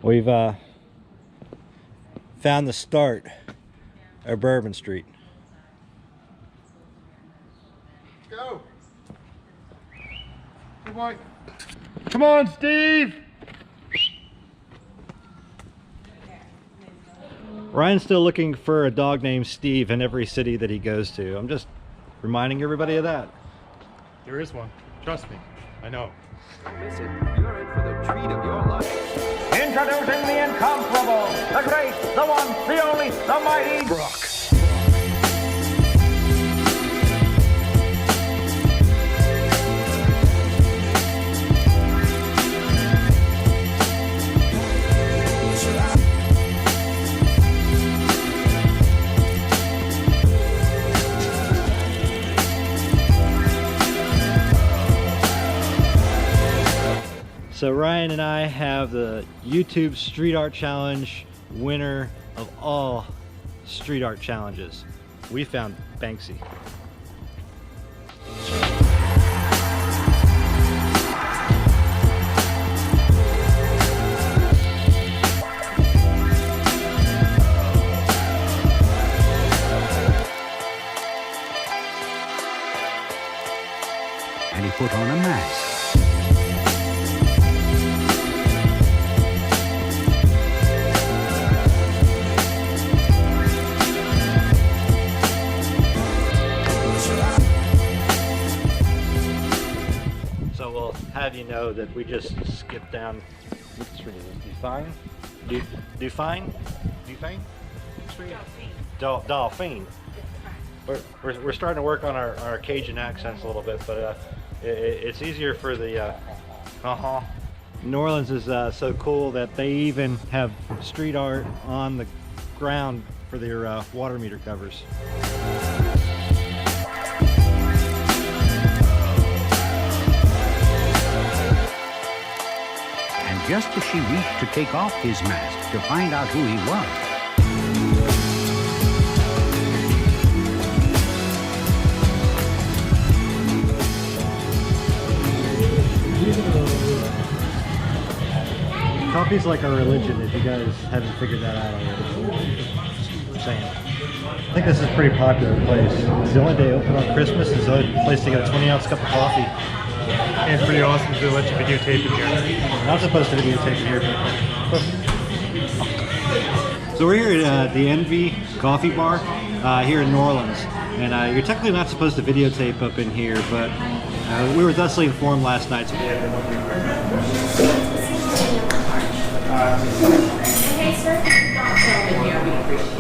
We've found the start of Bourbon Street. Go! Come on! Come on, Steve! Ryan's still looking for a dog named Steve in every city that he goes to. I'm just reminding everybody of that. There is one. Trust me. I know. Miss it. You're in for the treat of your life. Introducing the incomparable, the great, the one, the only, the mighty Brock. So Ryan and I have the YouTube Street Art Challenge winner of all street art challenges. We found Banksy. And he put on a mask. So we'll have you know that we just skipped down, what street is this? Define? Dolphin. We're starting to work on our Cajun accents a little bit, but it's easier for the New Orleans is so cool that they even have street art on the ground for their water meter covers. And just as she reached to take off his mask to find out who he was, Coffee's like our religion, if you guys haven't figured that out already. Just saying. I think this is a pretty popular place. It's the only day open on Christmas. It's the only place to get a 20-ounce cup of coffee. And it's pretty awesome to let you videotape in here. I'm not supposed to videotape in here. So we're here at the Envy Coffee Bar here in New Orleans. And you're technically not supposed to videotape up in here, but we were thusly informed last night. So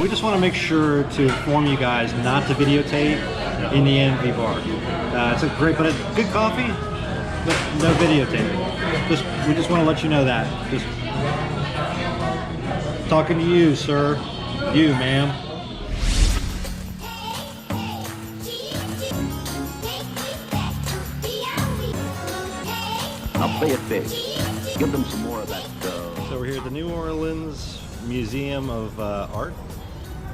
we just want to make sure to inform you guys not to videotape in the Envy Bar. It's a great, but a good coffee, but no videotaping. We just want to let you know that. Just talking to you, sir. You, ma'am. Now play it big. Give them some more of that. So we're here at the New Orleans Museum of Art.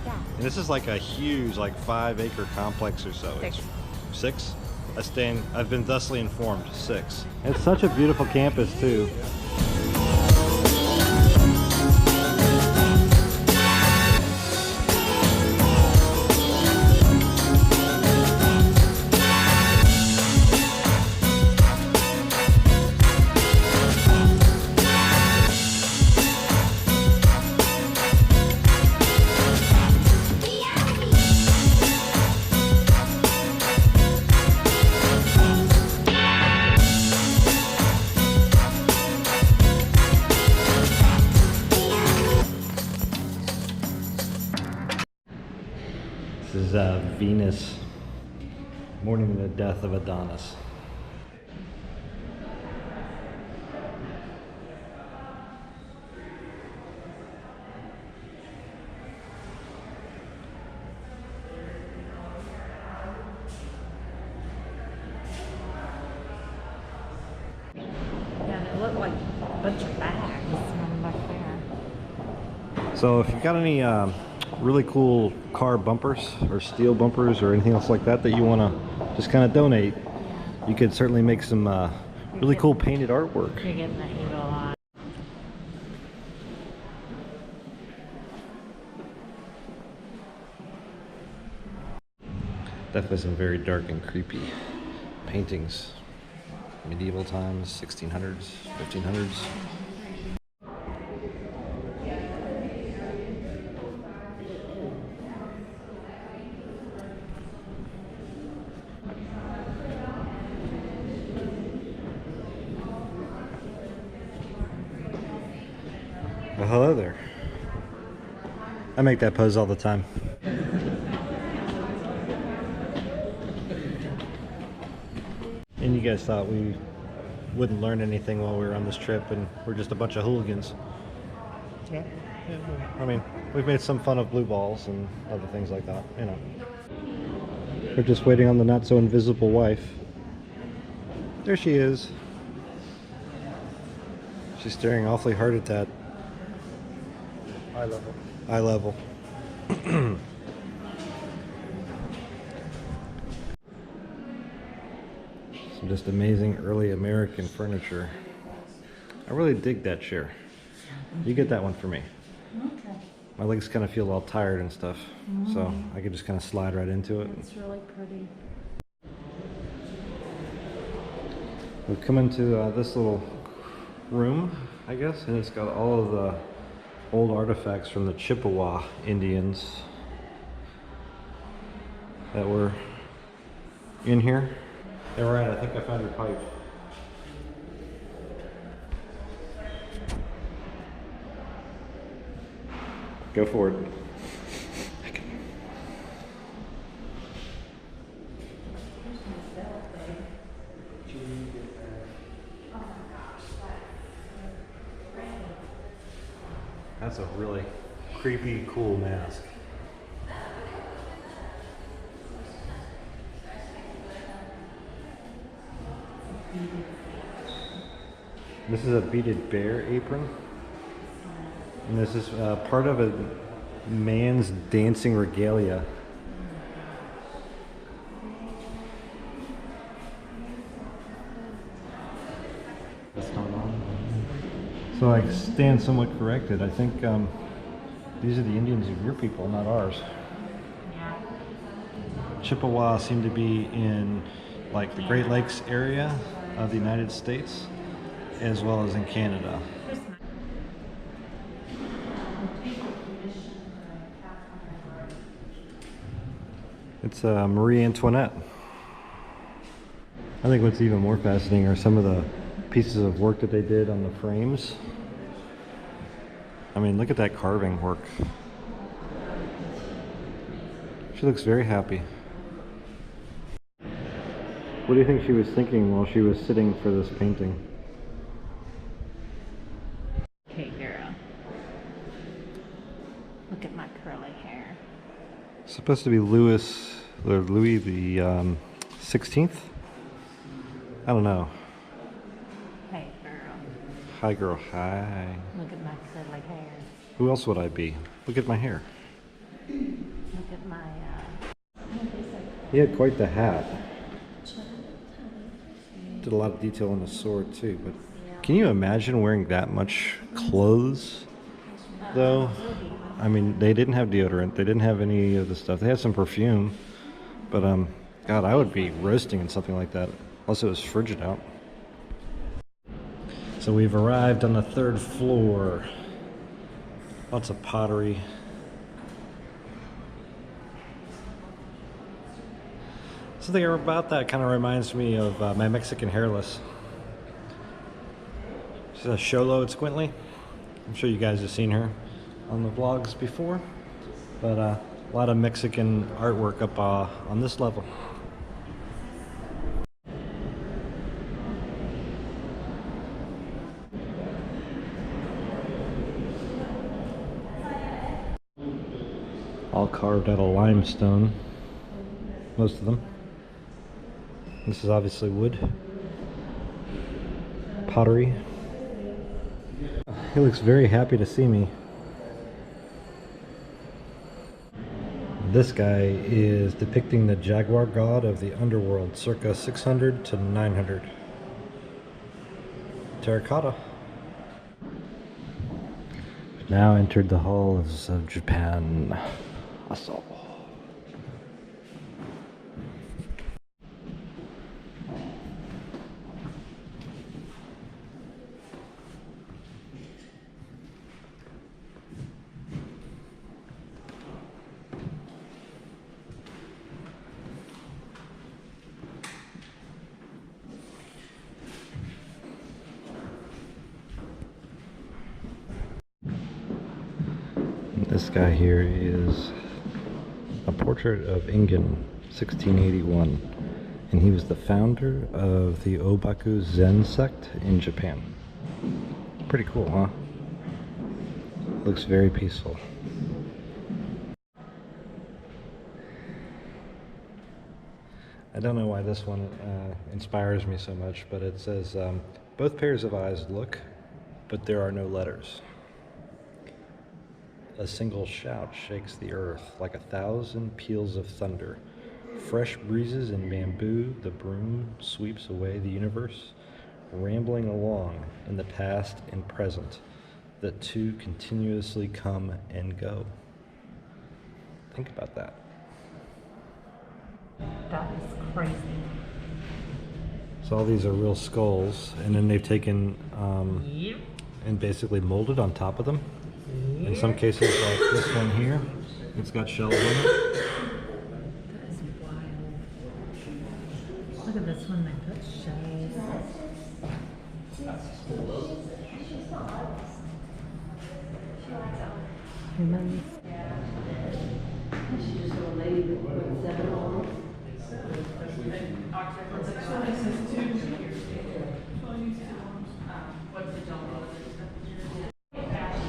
Yeah. And this is like a huge, like 5-acre complex or so. 6? I've been thusly informed, 6. It's such a beautiful campus too. This is Venus mourning the death of Adonis. Yeah, and it looked like a bunch of bags from back there. So if you've got any really cool car bumpers or steel bumpers or anything else like that that you want to just kind of donate, you could certainly make some really cool painted artwork. You're getting that evil eye. Definitely some very dark and creepy paintings. Medieval times, 1600s, 1500s. Well, hello there. I make that pose all the time. And you guys thought we wouldn't learn anything while we were on this trip, and we're just a bunch of hooligans. Yeah. I mean, we've made some fun of blue balls and other things like that, you know. We're just waiting on the not so invisible wife. There she is. She's staring awfully hard at that. Eye level. Eye level. Some just amazing early American furniture. I really dig that chair. You get that one for me. Okay. My legs kind of feel all tired and stuff, so I could just kind of slide right into it. It's really pretty. We've come into this little room, I guess, and it's got all of the old artifacts from the Chippewa Indians that were in here. Hey, Ryan, I think I found your pipe. Go for it. That's a really creepy, cool mask. This is a beaded bear apron. And this is part of a man's dancing regalia. What's going on? So I stand somewhat corrected. I think these are the Indians of your people, not ours. Yeah. Chippewa seem to be in like the Great Lakes area of the United States, as well as in Canada. It's Marie Antoinette. I think what's even more fascinating are some of the pieces of work that they did on the frames. I mean, look at that carving work. She looks very happy. What do you think she was thinking while she was sitting for this painting? Okay, girl. Look at my curly hair. It's supposed to be Louis the 16th? I don't know. Hey, girl. Hi, girl. Hi. Look at my curly hair. Who else would I be? Look at my hair. Look at my, He had quite the hat. Did a lot of detail on the sword too, but can you imagine wearing that much clothes though? I mean, they didn't have deodorant, they didn't have any of the stuff. They had some perfume, but God, I would be roasting in something like that unless it was frigid out. So we've arrived on the 3rd floor. Lots of pottery. Something about that kind of reminds me of my Mexican hairless. She's a Xolo at Squintley. I'm sure you guys have seen her on the vlogs before, but a lot of Mexican artwork up on this level. All carved out of limestone, most of them. This is obviously wood. Pottery. He looks very happy to see me. This guy is depicting the jaguar god of the underworld, circa 600 to 900. Terracotta. Now entered the halls of Japan. Aso. This guy here is a portrait of Ingen, 1681, and he was the founder of the Obaku Zen sect in Japan. Pretty cool, huh? Looks very peaceful. I don't know why this one inspires me so much, but it says, both pairs of eyes look, but there are no letters. A single shout shakes the earth like 1,000 peals of thunder. Fresh breezes in bamboo, the broom sweeps away the universe, rambling along in the past and present. The two continuously come and go. Think about that. That is crazy. So all these are real skulls, and then they've taken Yep. and basically molded on top of them. In some cases, like this one here, it's got shells in it. That is wild. Look at this one, they put shells. Humans.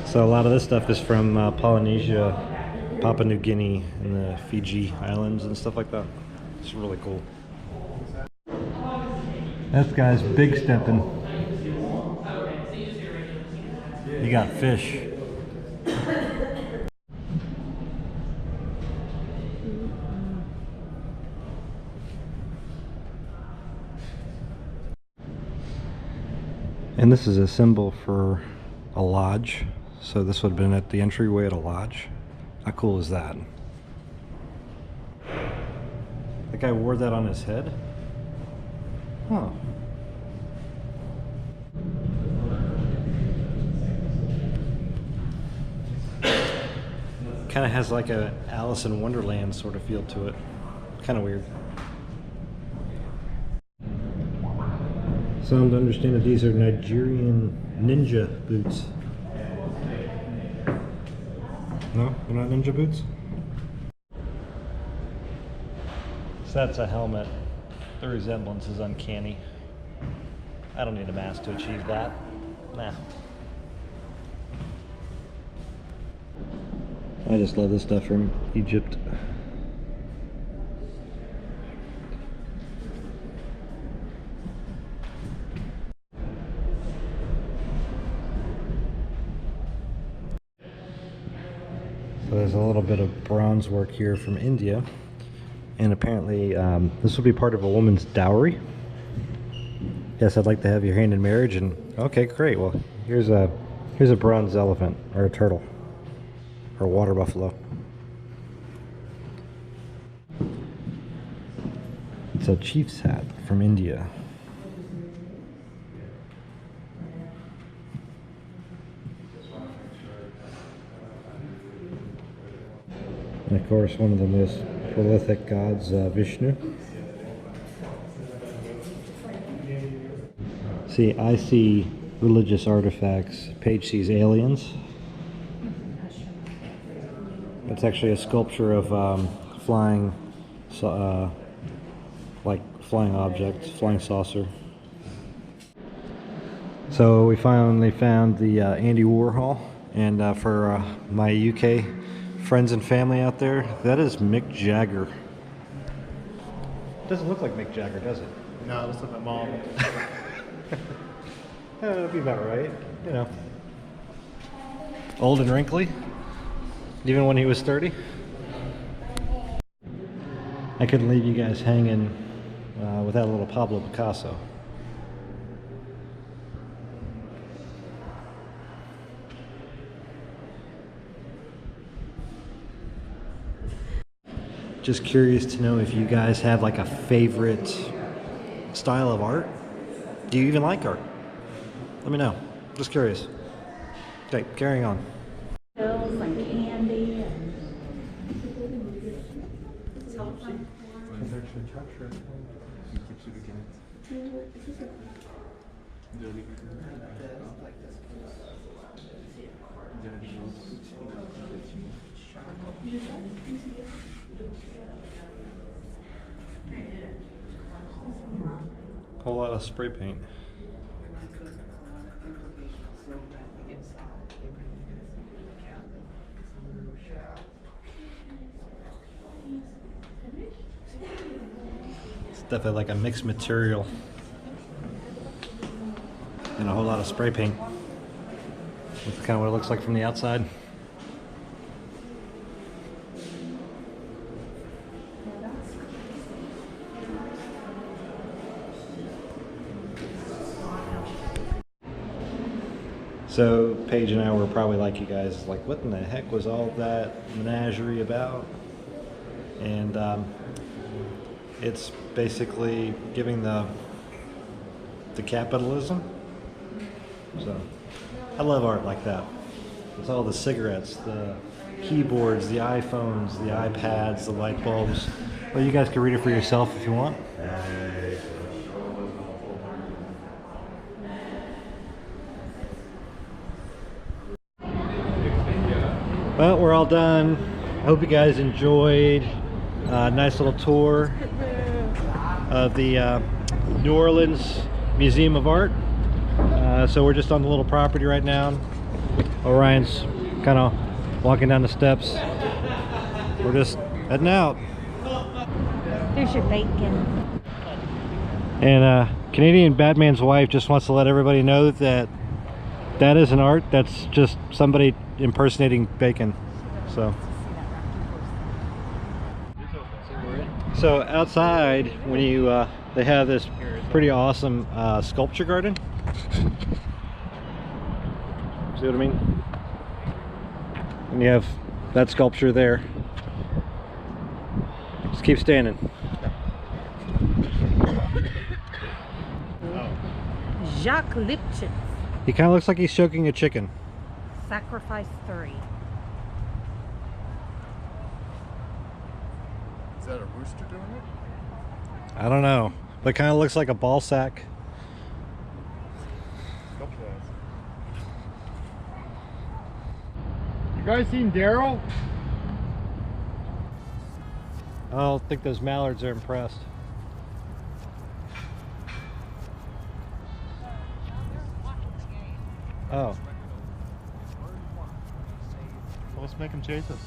So a lot of this stuff is from Polynesia, Papua New Guinea, and the Fiji Islands and stuff like that. It's really cool. This guy's big stepping. You got fish. And this is a symbol for a lodge. So this would have been at the entryway at a lodge. How cool is that? The guy wore that on his head? Huh. Kind of has like a Alice in Wonderland sort of feel to it. Kind of weird. So I'm to understand that these are Nigerian ninja boots. No? They're not ninja boots? So that's a helmet. The resemblance is uncanny. I don't need a mask to achieve that. Nah. I just love this stuff from Egypt. So there's a little bit of bronze work here from India, and apparently this will be part of a woman's dowry. Yes, I'd like to have your hand in marriage, and okay, great. Well, here's a bronze elephant or a turtle or a water buffalo. It's a chief's hat from India. And of course, one of the most prolific gods, Vishnu. See, I see religious artifacts. Paige sees aliens. It's actually a sculpture of flying, like flying objects, flying saucer. So we finally found the Andy Warhol, and for my UK friends and family out there, that is Mick Jagger. Doesn't look like Mick Jagger, does it? No, it looks like my mom. That'll be about right, you know. Old and wrinkly, even when he was 30. I couldn't leave you guys hanging without a little Pablo Picasso. Just curious to know if you guys have like a favorite style of art. Do you even like art? Let me know. Just curious. Okay, carrying on. Pills and candy and Whole lot of spray paint. It's definitely like a mixed material and a whole lot of spray paint. That's kind of what it looks like from the outside. So Paige and I were probably like you guys, like what in the heck was all that menagerie about? And it's basically giving the capitalism. So I love art like that. It's all the cigarettes, the keyboards, the iPhones, the iPads, the light bulbs. Well, you guys can read it for yourself if you want. Well, we're all done. I hope you guys enjoyed a nice little tour of the New Orleans Museum of Art. So we're just on the little property right now. Orion's kind of walking down the steps. We're just heading out. There's your bacon. And Canadian Batman's wife just wants to let everybody know that that isn't art. That's just somebody impersonating bacon. So outside, when you they have this pretty awesome sculpture garden. See what I mean? And you have that sculpture there. Just keep standing. Jacques Lipchitz, He kind of looks like he's choking a chicken. Sacrifice 3. Is that a rooster doing it? I don't know, but it kind of looks like a ball sack. You guys seen Daryl? I don't think those mallards are impressed. Oh. Well, let's make him chase us.